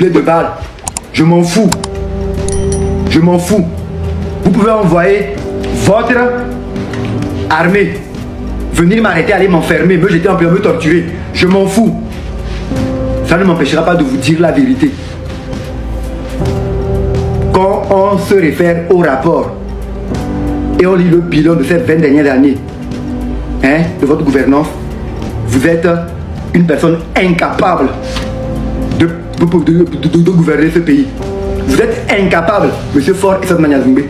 blé de balle. Je m'en fous. Je m'en fous. Vous pouvez envoyer votre armée venir m'arrêter, aller m'enfermer, me jeter en prison, me torturer. Je m'en fous. Ça ne m'empêchera pas de vous dire la vérité. Quand on se réfère au rapport et on lit le bilan de ces 20 dernières années de votre gouvernance, vous êtes une personne incapable de gouverner ce pays. Vous êtes incapable, M. Faure et Sotmania Zoumbé.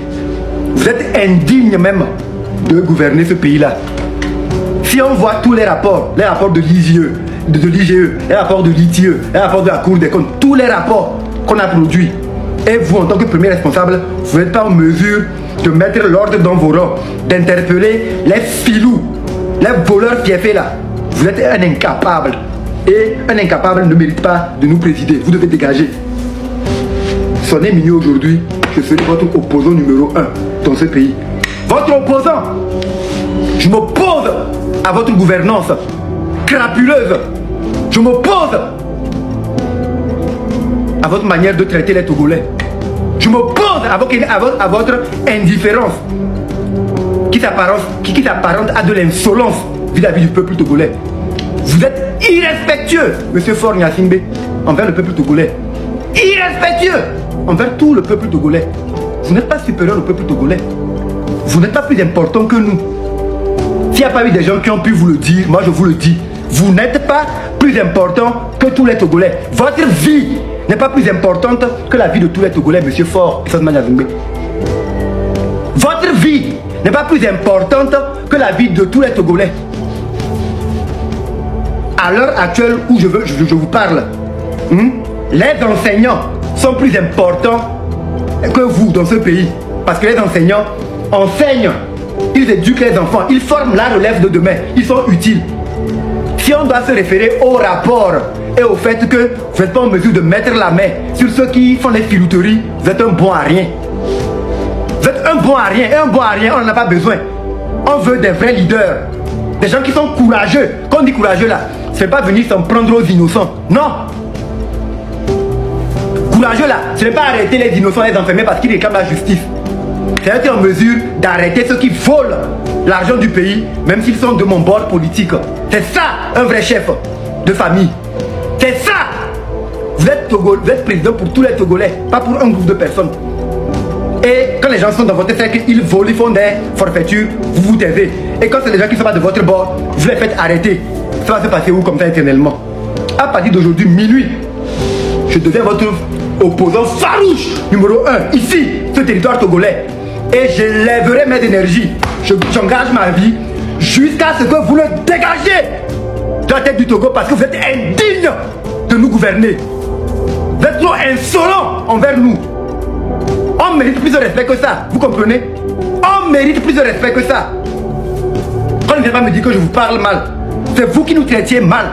Vous êtes indigne même de gouverner ce pays-là. Si on voit tous les rapports de l'IGE, les rapports de l'ITIE, les rapports de la Cour des comptes, tous les rapports qu'on a produits, et vous, en tant que premier responsable, vous n'êtes pas en mesure de mettre l'ordre dans vos rangs, d'interpeller les filous, les voleurs fiefés là. Vous êtes un incapable. Et un incapable ne mérite pas de nous présider. Vous devez dégager. Sonnez minuit aujourd'hui, je serai votre opposant numéro 1 dans ce pays. Votre opposant. Je m'oppose à votre gouvernance crapuleuse. Je m'oppose à votre manière de traiter les Togolais. Je m'oppose à votre indifférence qui s'apparente à de l'insolence vis-à-vis du peuple togolais. Vous êtes irrespectueux, M. Faure Gnassingbé, envers le peuple togolais. Irrespectueux envers tout le peuple togolais. Vous n'êtes pas supérieur au peuple togolais. Vous n'êtes pas plus important que nous. S'il n'y a pas eu des gens qui ont pu vous le dire, moi je vous le dis. Vous n'êtes pas plus important que tous les Togolais. Votre vie n'est pas plus importante que la vie de tous les Togolais, M. Faure et Sotmania Zoumbé. Votre vie n'est pas plus importante que la vie de tous les Togolais. À l'heure actuelle où je vous parle, les enseignants sont plus importants que vous dans ce pays. Parce que les enseignants enseignent, ils éduquent les enfants, ils forment la relève de demain, ils sont utiles. Si on doit se référer au rapport et au fait que vous n'êtes pas en mesure de mettre la main sur ceux qui font les filouteries, vous êtes un bon à rien. Vous êtes un bon à rien, et un bon à rien, on n'en a pas besoin. On veut des vrais leaders, des gens qui sont courageux. Quand on dit courageux là, c'est pas venir s'en prendre aux innocents. Non. Courageux là, ce n'est pas arrêter les innocents, les enfermer parce qu'ils réclament la justice. C'est être en mesure d'arrêter ceux qui volent l'argent du pays, même s'ils sont de mon bord politique. C'est ça un vrai chef de famille. C'est ça. Vous êtes président pour tous les Togolais, pas pour un groupe de personnes. Et quand les gens sont dans votre cercle, ils volent, ils font des forfaitures, vous vous taisez. Et quand c'est des gens qui ne sont pas de votre bord, vous les faites arrêter. Ça va se passer où comme ça éternellement? À partir d'aujourd'hui, minuit, je deviens votre opposant farouche numéro 1, ici, ce territoire togolais. Et je lèverai mes énergies. J'engage ma vie jusqu'à ce que vous le dégagez de la tête du Togo parce que vous êtes indigne de nous gouverner. Vous êtes trop insolent envers nous. On mérite plus de respect que ça, vous comprenez? On mérite plus de respect que ça. Quand ne vient pas me dire que je vous parle mal, c'est vous qui nous traitiez mal.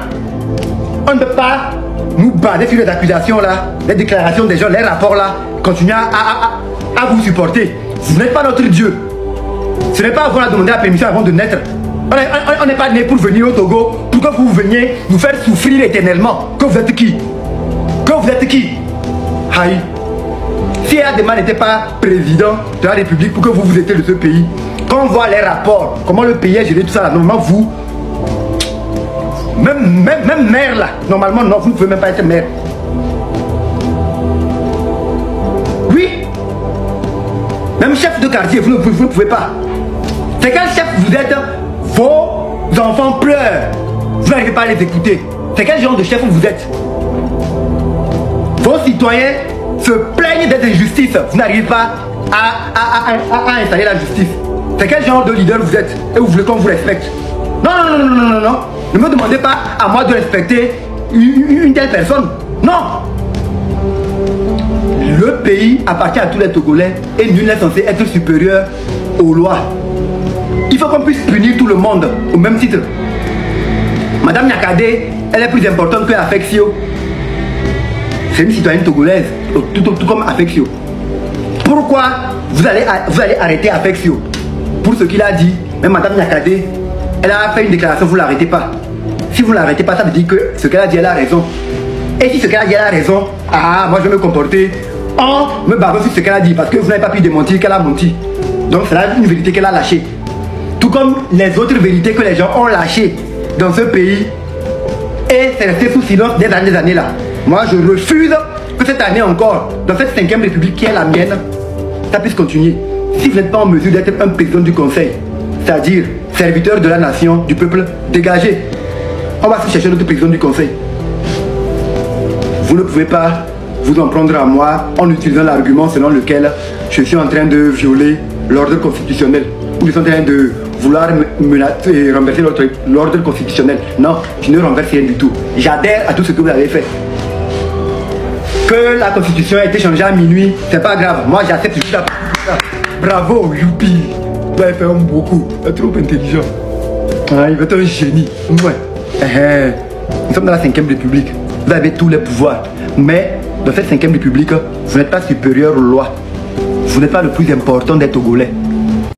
On ne peut pas nous baser sur les accusations là, les déclarations des gens, les rapports là, continuer à vous supporter. Vous n'êtes pas notre Dieu. Ce n'est pas à vous de demander la permission avant de naître. On n'est pas né pour venir au Togo, pour que vous veniez nous faire souffrir éternellement. Que vous êtes qui? Que vous êtes qui? Aïe. Si Adema n'était pas président de la République pour que vous étiez de ce pays, quand on voit les rapports, comment le pays est géré, tout ça là, normalement vous, même maire là, normalement non, vous ne pouvez même pas être maire. Oui. Même chef de quartier, vous ne pouvez pas. C'est quel chef vous êtes? Vos enfants pleurent. Vous n'arrivez pas à les écouter. C'est quel genre de chef vous êtes? Vos citoyens se plaignent des injustices. Vous n'arrivez pas à installer la justice. C'est quel genre de leader vous êtes? Et vous voulez qu'on vous respecte? Non. Ne me demandez pas à moi de respecter une telle personne. Non. Le pays appartient à tous les Togolais et nul n'est censé être supérieur aux lois. Il faut qu'on puisse punir tout le monde au même titre. Madame Nyakadé, elle est plus importante que Afexio. C'est une citoyenne togolaise, tout comme Afexio. Pourquoi vous allez arrêter Afexio? Pour ce qu'il a dit, même Madame Nyakadé, elle a fait une déclaration, vous ne l'arrêtez pas. Si vous ne l'arrêtez pas, ça veut dire que ce qu'elle a dit, elle a raison. Et si ce qu'elle a dit, elle a raison, moi je vais me comporter en me basant sur ce qu'elle a dit, parce que vous n'avez pas pu démentir qu'elle a menti. Donc c'est là une vérité qu'elle a lâchée. Tout comme les autres vérités que les gens ont lâchées dans ce pays. Et c'est resté sous silence des années là. Moi je refuse que cette année encore, dans cette 5e République qui est la mienne, ça puisse continuer. Si vous n'êtes pas en mesure d'être un président du conseil, c'est-à-dire serviteur de la nation, du peuple, dégagez. On va se chercher notre président du conseil. Vous ne pouvez pas vous en prendre à moi en utilisant l'argument selon lequel je suis en train de violer l'ordre constitutionnel. Ou je suis en train de vouloir menacer et renverser l'ordre constitutionnel. Non, je ne renverse rien du tout. J'adhère à tout ce que vous avez fait. Que la constitution a été changée à minuit, c'est pas grave. Moi j'accepte juste ça. Bravo, youpi. Tu as fait beaucoup. Tu es trop intelligent. Il va être un génie. Ouais. Nous sommes dans la 5e République. Vous avez tous les pouvoirs. Mais dans cette 5e République, vous n'êtes pas supérieur aux lois. Vous n'êtes pas le plus important des Togolais.